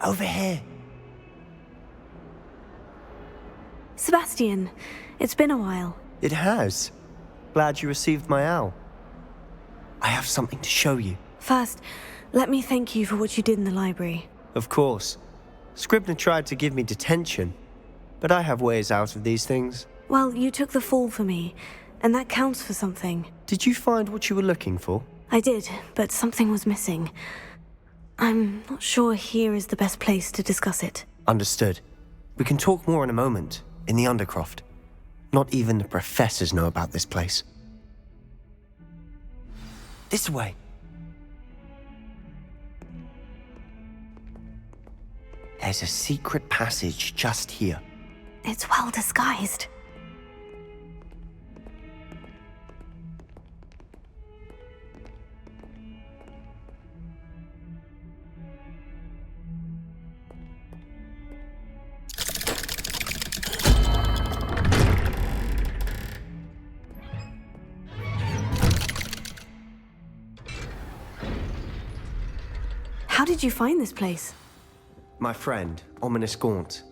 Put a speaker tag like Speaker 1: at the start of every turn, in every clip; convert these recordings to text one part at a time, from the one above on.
Speaker 1: Over here.
Speaker 2: Sebastian, it's been a while.
Speaker 1: It has. Glad you received my owl. I have something to show you.
Speaker 2: First, let me thank you for what you did in the library.
Speaker 1: Of course. Scribner tried to give me detention, but I have ways out of these things.
Speaker 2: Well, you took the fall for me, and that counts for something.
Speaker 1: Did you find what you were looking for?
Speaker 2: I did, but something was missing. I'm not sure here is the best place to discuss it.
Speaker 1: Understood. We can talk more in a moment, in the Undercroft. Not even the professors know about this place. This way. There's a secret passage just here.
Speaker 2: It's well disguised. How did you find this place?
Speaker 1: My friend, Ominous Gaunt.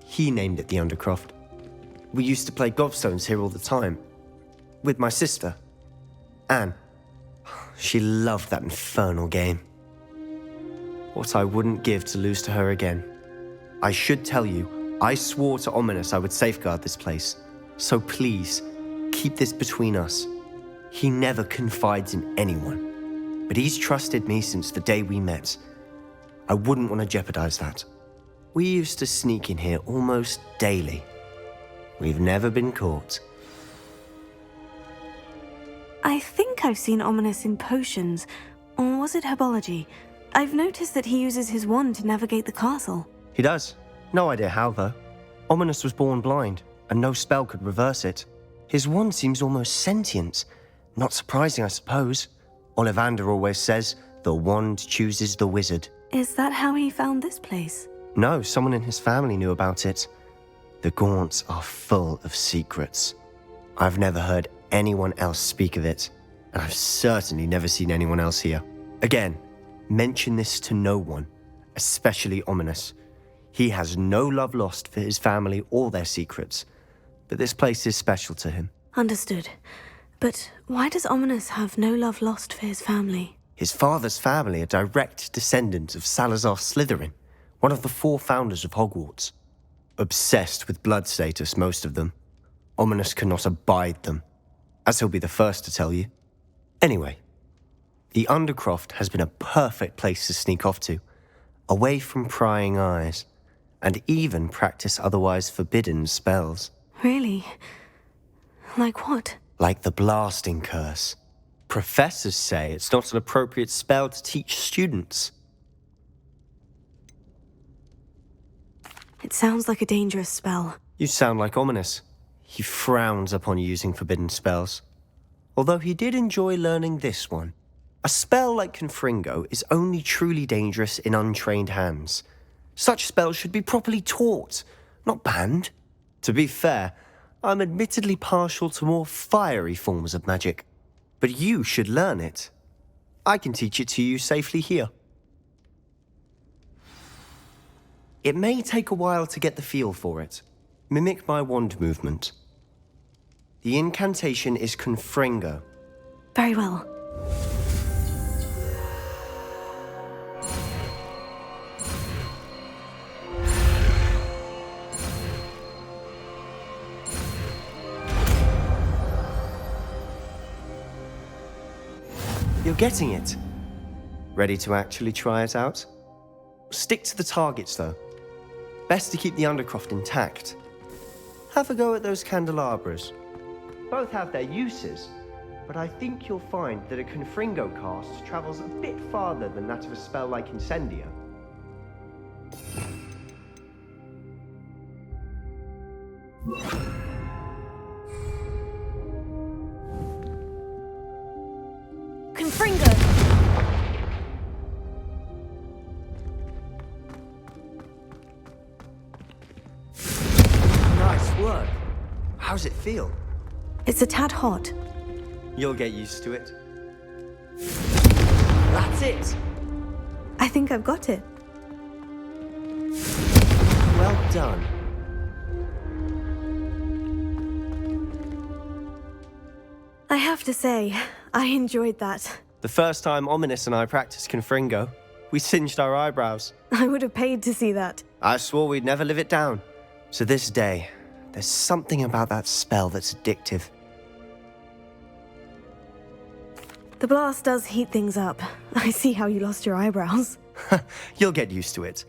Speaker 1: He named it the Undercroft. We used to play gobstones here all the time. With my sister, Anne. She loved that infernal game. What I wouldn't give to lose to her again. I should tell you, I swore to Ominous I would safeguard this place. So please, keep this between us. He never confides in anyone. But he's trusted me since the day we met. I wouldn't want to jeopardize that. We used to sneak in here almost daily. We've never been caught.
Speaker 2: I think I've seen Ominous in potions, or was it herbology? I've noticed that he uses his wand to navigate the castle.
Speaker 1: He does. No idea how, though. Ominous was born blind, and no spell could reverse it. His wand seems almost sentient. Not surprising, I suppose. Ollivander always says, the wand chooses the wizard.
Speaker 2: Is that how he found this place?
Speaker 1: No, someone in his family knew about it. The Gaunts are full of secrets. I've never heard anyone else speak of it, and I've certainly never seen anyone else here. Again, mention this to no one, especially Ominous. He has no love lost for his family or their secrets, but this place is special to him.
Speaker 2: Understood. But why does Ominous have no love lost for his family?
Speaker 1: His father's family are direct descendants of Salazar Slytherin, one of the 4 founders of Hogwarts. Obsessed with blood status, most of them. Ominous cannot abide them, as he'll be the first to tell you. Anyway, the Undercroft has been a perfect place to sneak off to, away from prying eyes, and even practice otherwise forbidden spells.
Speaker 2: Really? Like what?
Speaker 1: Like the blasting curse. Professors say it's not an appropriate spell to teach students.
Speaker 2: It sounds like a dangerous spell.
Speaker 1: You sound like Ominous. He frowns upon using forbidden spells. Although he did enjoy learning this one. A spell like Confringo is only truly dangerous in untrained hands. Such spells should be properly taught, not banned. To be fair, I'm admittedly partial to more fiery forms of magic. But you should learn it. I can teach it to you safely here. It may take a while to get the feel for it. Mimic my wand movement. The incantation is Confringo.
Speaker 2: Very well.
Speaker 1: You're getting it. Ready to actually try it out? Stick to the targets, though. Best to keep the Undercroft intact. Have a go at those candelabras. Both have their uses, but I think you'll find that a Confringo cast travels a bit farther than that of a spell like Incendio.
Speaker 2: Confringo!
Speaker 1: Nice work. How's it feel?
Speaker 2: It's a tad hot.
Speaker 1: You'll get used to it. That's it!
Speaker 2: I think I've got it.
Speaker 1: Well done.
Speaker 2: I have to say, I enjoyed that.
Speaker 1: The first time Ominous and I practiced Confringo, we singed our eyebrows.
Speaker 2: I would have paid to see that.
Speaker 1: I swore we'd never live it down. So this day, there's something about that spell that's addictive.
Speaker 2: The blast does heat things up. I see how you lost your eyebrows.
Speaker 1: You'll get used to it.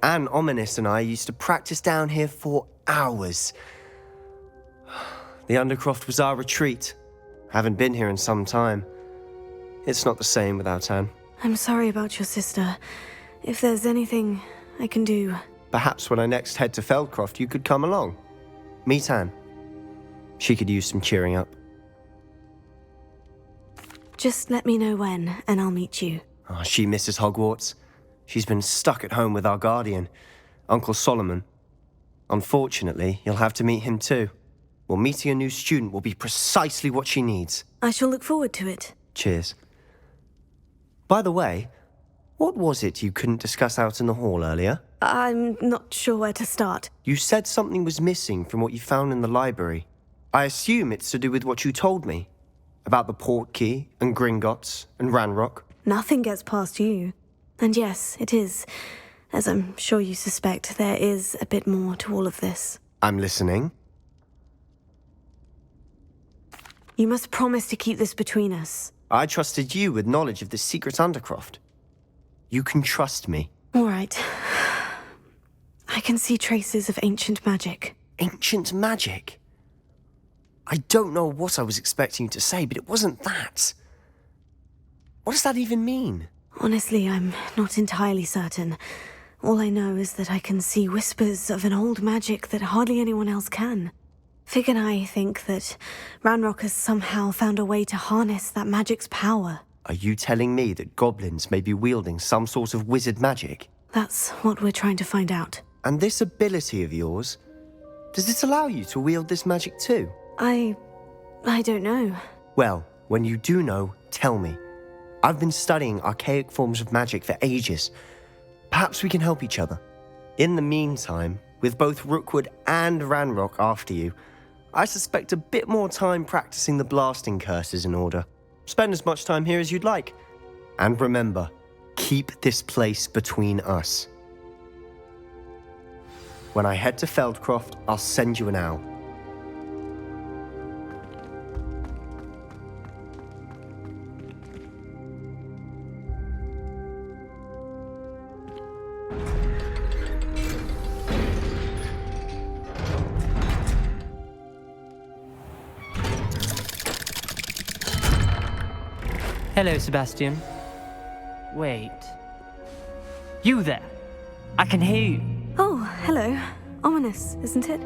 Speaker 1: Anne, Ominous and I used to practice down here for hours. The Undercroft was our retreat. Haven't been here in some time. It's not the same without Anne.
Speaker 2: I'm sorry about your sister. If there's anything I can do...
Speaker 1: Perhaps when I next head to Feldcroft, you could come along. Meet Anne. She could use some cheering up.
Speaker 2: Just let me know when, and I'll meet you.
Speaker 1: Oh, she misses Hogwarts. She's been stuck at home with our guardian, Uncle Solomon. Unfortunately, you'll have to meet him too. Well, meeting a new student will be precisely what she needs.
Speaker 2: I shall look forward to it.
Speaker 1: Cheers. By the way, what was it you couldn't discuss out in the hall earlier?
Speaker 2: I'm not sure where to start.
Speaker 1: You said something was missing from what you found in the library. I assume it's to do with what you told me. About the Portkey, and Gringotts, and Ranrock.
Speaker 2: Nothing gets past you. And yes, it is. As I'm sure you suspect, there is a bit more to all of this.
Speaker 1: I'm listening.
Speaker 2: You must promise to keep this between us.
Speaker 1: I trusted you with knowledge of this secret Undercroft. You can trust me.
Speaker 2: All right. I can see traces of ancient magic.
Speaker 1: Ancient magic? I don't know what I was expecting you to say, but it wasn't that. What does that even mean?
Speaker 2: Honestly, I'm not entirely certain. All I know is that I can see whispers of an old magic that hardly anyone else can. Fig and I think that Ranrock has somehow found a way to harness that magic's power.
Speaker 1: Are you telling me that goblins may be wielding some sort of wizard magic?
Speaker 2: That's what we're trying to find out.
Speaker 1: And this ability of yours, does it allow you to wield this magic too?
Speaker 2: I don't know.
Speaker 1: Well, when you do know, tell me. I've been studying archaic forms of magic for ages. Perhaps we can help each other. In the meantime, with both Rookwood and Ranrock after you, I suspect a bit more time practicing the blasting curse is in order. Spend as much time here as you'd like. And remember, keep this place between us. When I head to Feldcroft, I'll send you an owl.
Speaker 3: Hello, Sebastian. Wait. You there? I can hear you.
Speaker 2: Oh, hello. Ominous, isn't it?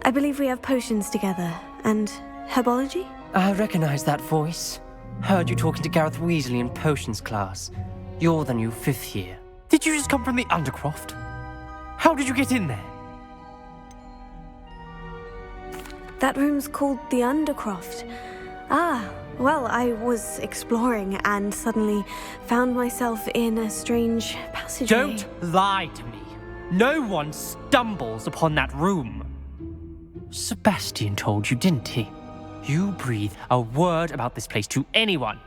Speaker 2: I believe we have potions together. And herbology?
Speaker 3: I recognize that voice. Heard you talking to Gareth Weasley in potions class. You're the new 5th year. Did you just come from the Undercroft? How did you get in there?
Speaker 2: That room's called the Undercroft. Ah, well, I was exploring and suddenly found myself in a strange passageway.
Speaker 3: Don't lie to me. No one stumbles upon that room. Sebastian told you, didn't he? You breathe a word about this place to anyone,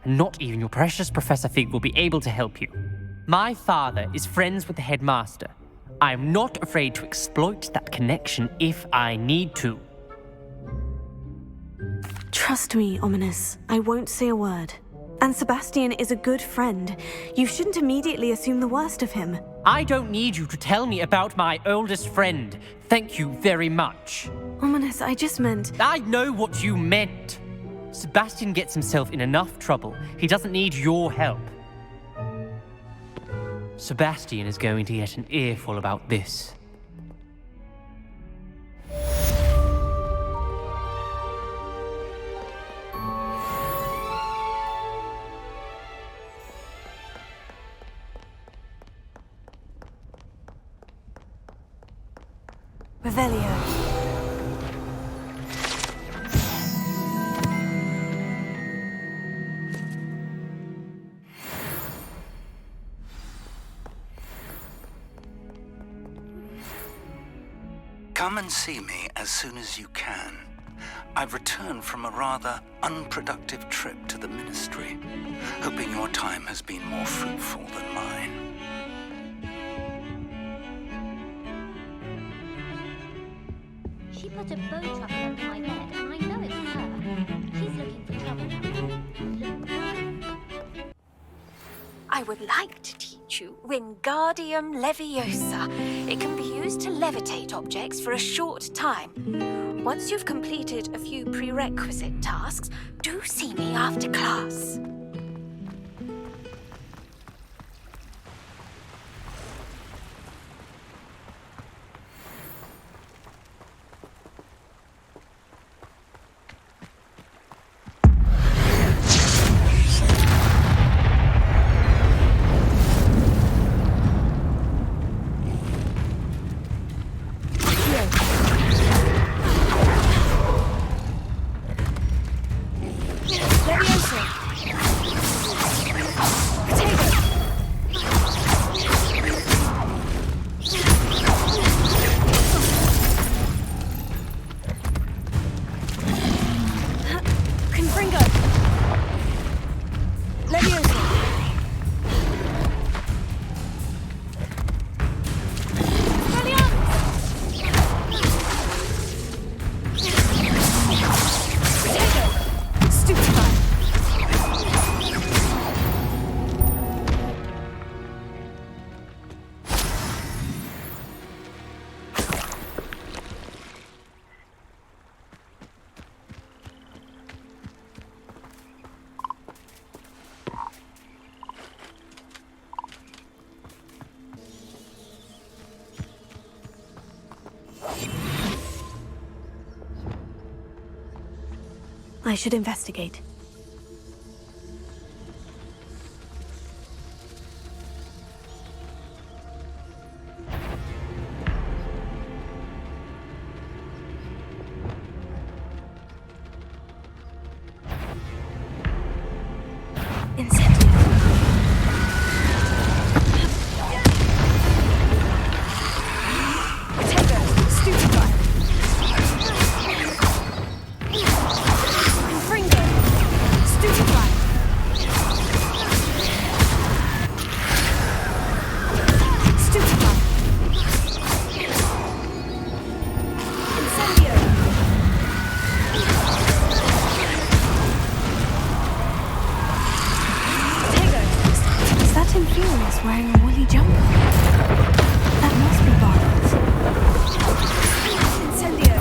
Speaker 3: and not even your precious Professor Fig will be able to help you. My father is friends with the headmaster. I am not afraid to exploit that connection if I need to.
Speaker 2: Trust me, Ominous. I won't say a word. And Sebastian is a good friend. You shouldn't immediately assume the worst of him.
Speaker 3: I don't need you to tell me about my oldest friend. Thank you very much.
Speaker 2: Ominous, I just meant...
Speaker 3: I know what you meant. Sebastian gets himself in enough trouble. He doesn't need your help. Sebastian is going to get an earful about this.
Speaker 2: Revelio.
Speaker 4: Come and see me as soon as you can. I've returned from a rather unproductive trip to the Ministry, hoping your time has been more fruitful than mine.
Speaker 5: She put a bow truffle under my bed, and I know it's her. She's looking for trouble.
Speaker 6: I would like to teach you Wingardium Leviosa. It can be used to levitate objects for a short time. Once you've completed a few prerequisite tasks, do see me after class. Confringo! Leviosa!
Speaker 2: I should investigate. Wearing a woolly jumper. That must be Bartle's. Incendio.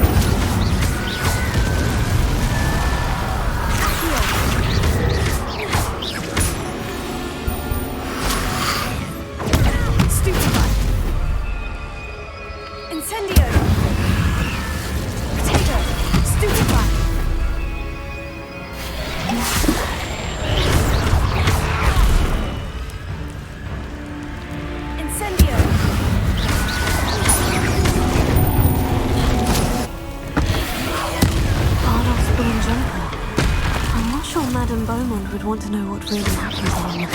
Speaker 2: Stupefy. Incendio. Potato. Stupefy. Madame Beaumont would want to know what really happened to him.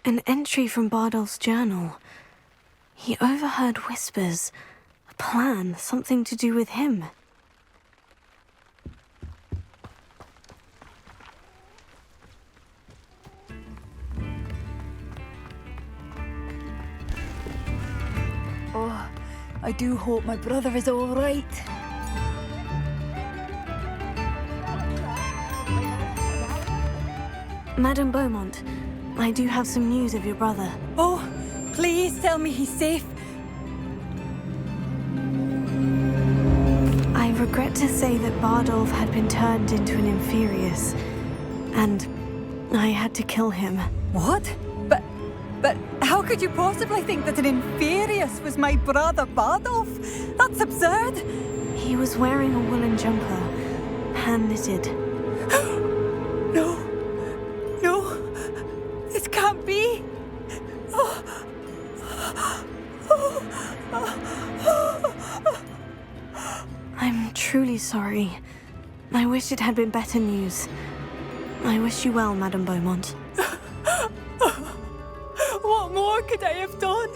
Speaker 2: An entry from Bardolph's journal. He overheard whispers. A plan, something to do with him.
Speaker 7: Oh, I do hope my brother is all right.
Speaker 2: Madame Beaumont, I do have some news of your brother.
Speaker 7: Oh, please tell me he's safe.
Speaker 2: I regret to say that Bardolph had been turned into an Inferius, and I had to kill him.
Speaker 7: What? But How could you possibly think that an Inferius was my brother Bardolph? That's absurd.
Speaker 2: He was wearing a woolen jumper, hand-knitted.
Speaker 7: No. No. This can't be.
Speaker 2: I'm truly sorry. I wish it had been better news. I wish you well, Madame Beaumont.
Speaker 7: What more could I have done?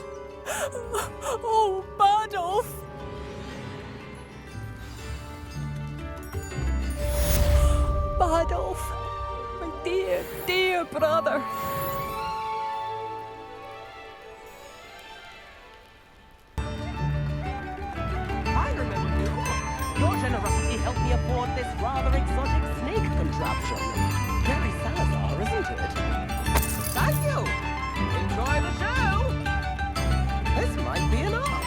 Speaker 7: Oh, Bardolph! Bardolph, my dear, dear brother.
Speaker 8: I remember you. Your generosity helped me afford this rather exotic snake contraption. Very Salazar, isn't it? Thank you. Enjoy the show. This might be enough.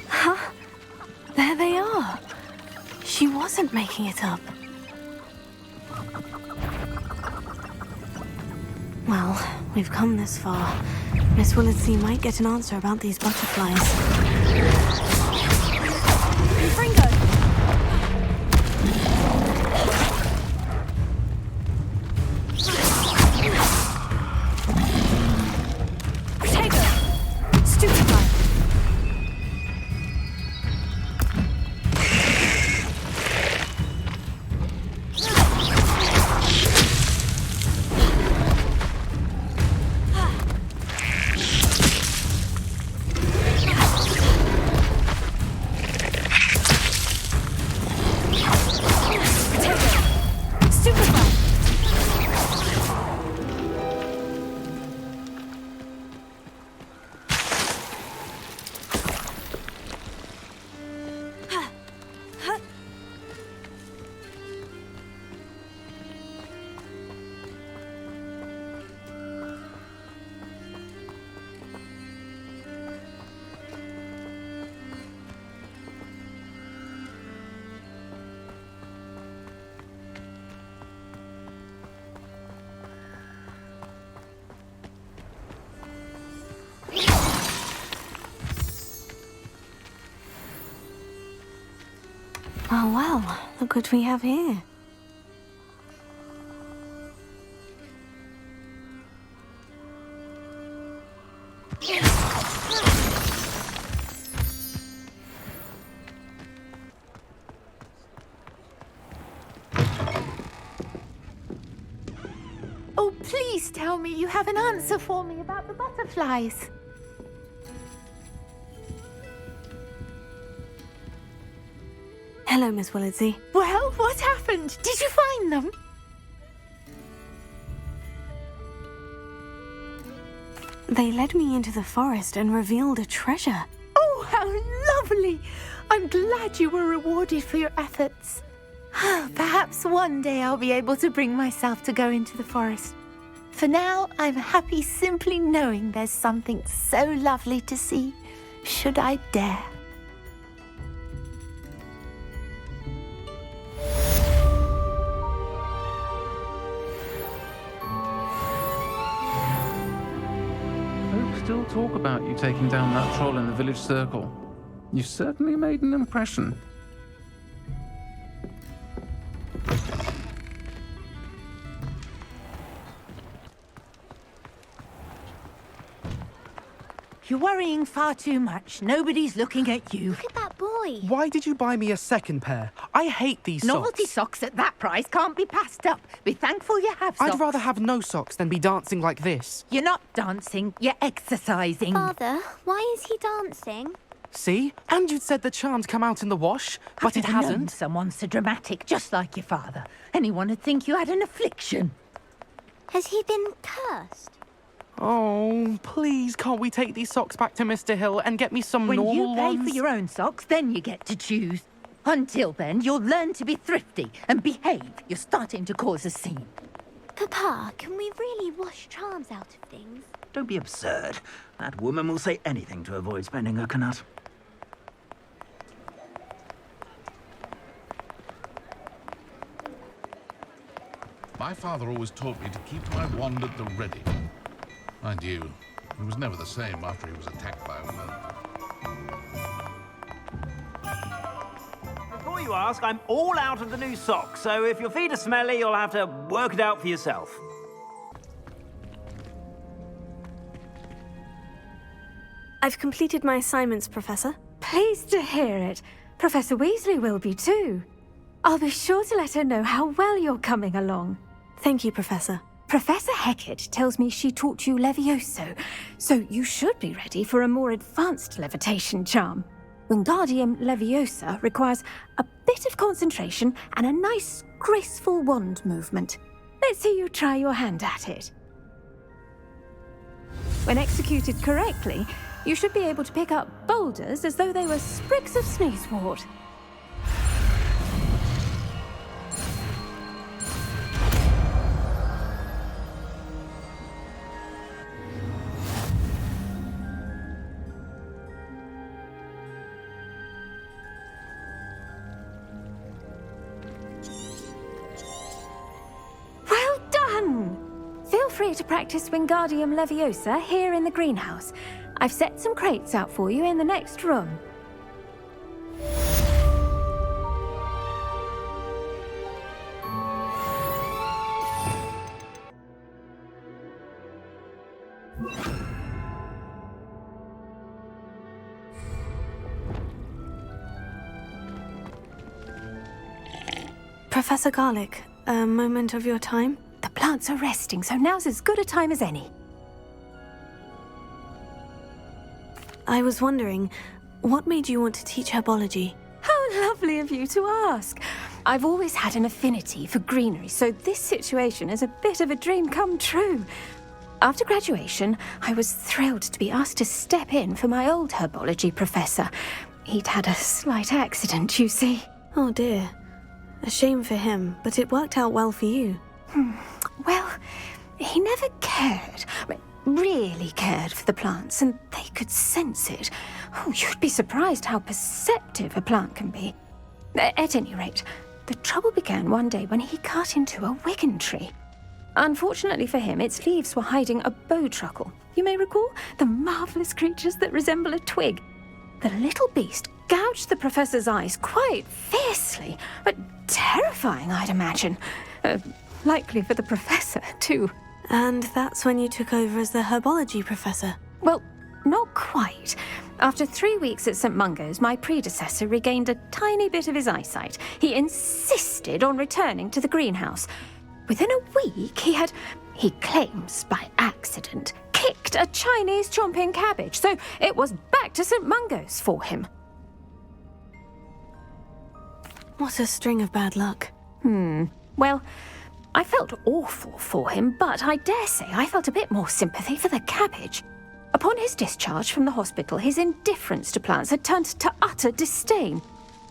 Speaker 2: Huh? There they are. She wasn't making it up. Well, we've come this far. Miss Willardsey might get an answer about these butterflies.
Speaker 7: Confringo!
Speaker 2: Protego! Stupefy! Oh well, look what we have here.
Speaker 9: Oh, please tell me you have an answer for me about the butterflies.
Speaker 2: Hello, Miss Willardsey.
Speaker 9: Well, what happened? Did you find them?
Speaker 2: They led me into the forest and revealed a treasure.
Speaker 9: Oh, how lovely! I'm glad you were rewarded for your efforts. Perhaps one day I'll be able to bring myself to go into the forest. For now, I'm happy simply knowing there's something so lovely to see, should I dare.
Speaker 10: Folks still talk about you taking down that troll in the village circle. You certainly made an impression.
Speaker 9: You're worrying far too much. Nobody's looking at you.
Speaker 5: Look at that boy.
Speaker 11: Why did you buy me a second pair? I hate these
Speaker 9: Novelty
Speaker 11: socks.
Speaker 9: socks at that price can't be passed up. Be thankful you have socks.
Speaker 11: I'd rather have no socks than be dancing like this.
Speaker 9: You're not dancing, you're exercising.
Speaker 5: Father, why is he dancing?
Speaker 11: See? And you'd said the charm'd come out in the wash, but it
Speaker 9: I've never known
Speaker 11: hasn't.
Speaker 9: someone so dramatic, just like your father. Anyone would think you had an affliction.
Speaker 5: Has he been cursed?
Speaker 11: Oh, please, can't we take these socks back to Mr. Hill and get me some
Speaker 9: When
Speaker 11: normal
Speaker 9: you pay
Speaker 11: ones?
Speaker 9: for your own socks, then you get to choose. Until then, you'll learn to be thrifty and behave. You're starting to cause a scene.
Speaker 5: Papa, can we really wash charms out of things?
Speaker 4: Don't be absurd. That woman will say anything to avoid spending her canut.
Speaker 12: My father always taught me to keep my wand at the ready. Mind you, he was never the same after he was attacked by a werewolf.
Speaker 13: Before you ask, I'm all out of the new socks, so if your feet are smelly, you'll have to work it out for yourself.
Speaker 2: I've completed my assignments, Professor.
Speaker 6: Pleased to hear it. Professor Weasley will be too. I'll be sure to let her know how well you're coming along.
Speaker 2: Thank you, Professor.
Speaker 6: Professor Hecat tells me she taught you Levioso, so you should be ready for a more advanced levitation charm. Wingardium Leviosa requires a bit of concentration and a nice, graceful wand movement. Let's see you try your hand at it. When executed correctly, you should be able to pick up boulders as though they were sprigs of sneezewort. Well done! Feel free to practice Wingardium Leviosa here in the greenhouse. I've set some crates out for you in the next room.
Speaker 2: Professor Garlick, a moment of your time?
Speaker 6: The plants are resting, so now's as good a time as any.
Speaker 2: I was wondering, what made you want to teach herbology?
Speaker 6: How lovely of you to ask. I've always had an affinity for greenery, so this situation is a bit of a dream come true. After graduation, I was thrilled to be asked to step in for my old herbology professor. He'd had a slight accident, you see.
Speaker 2: Oh dear. A shame for him, but it worked out well for you.
Speaker 6: Well, he never cared. Really cared for the plants, and they could sense it. Oh, you'd be surprised how perceptive a plant can be. At any rate, the trouble began one day when he cut into a wigan tree. Unfortunately for him, its leaves were hiding a bowtruckle. You may recall the marvellous creatures that resemble a twig. The little beast gouged the professor's eyes quite fiercely, but terrifying, I'd imagine. Likely for the professor, too.
Speaker 2: And that's when you took over as the herbology professor?
Speaker 6: Well, not quite. After 3 weeks at St. Mungo's, my predecessor regained a tiny bit of his eyesight. He insisted on returning to the greenhouse. Within a week, he claims by accident, kicked a Chinese chomping cabbage, so it was back to St. Mungo's for him.
Speaker 2: What a string of bad luck.
Speaker 6: Well, I felt awful for him, but I dare say I felt a bit more sympathy for the cabbage. Upon his discharge from the hospital, his indifference to plants had turned to utter disdain.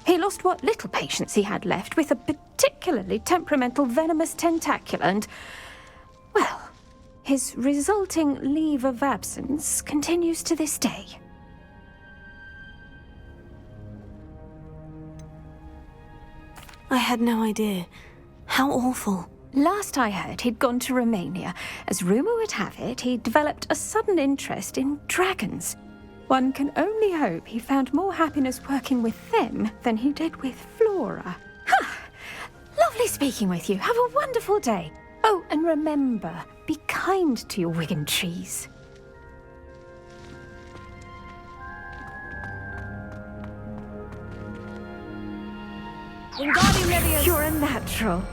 Speaker 6: He lost what little patience he had left with a particularly temperamental venomous tentacula and, well, his resulting leave of absence continues to this day.
Speaker 2: I had no idea. How awful.
Speaker 6: Last I heard, he'd gone to Romania. As rumour would have it, he'd developed a sudden interest in dragons. One can only hope he found more happiness working with them than he did with Flora. Lovely speaking with you. Have a wonderful day. Oh, and remember, be kind to your wigan trees. You're a natural.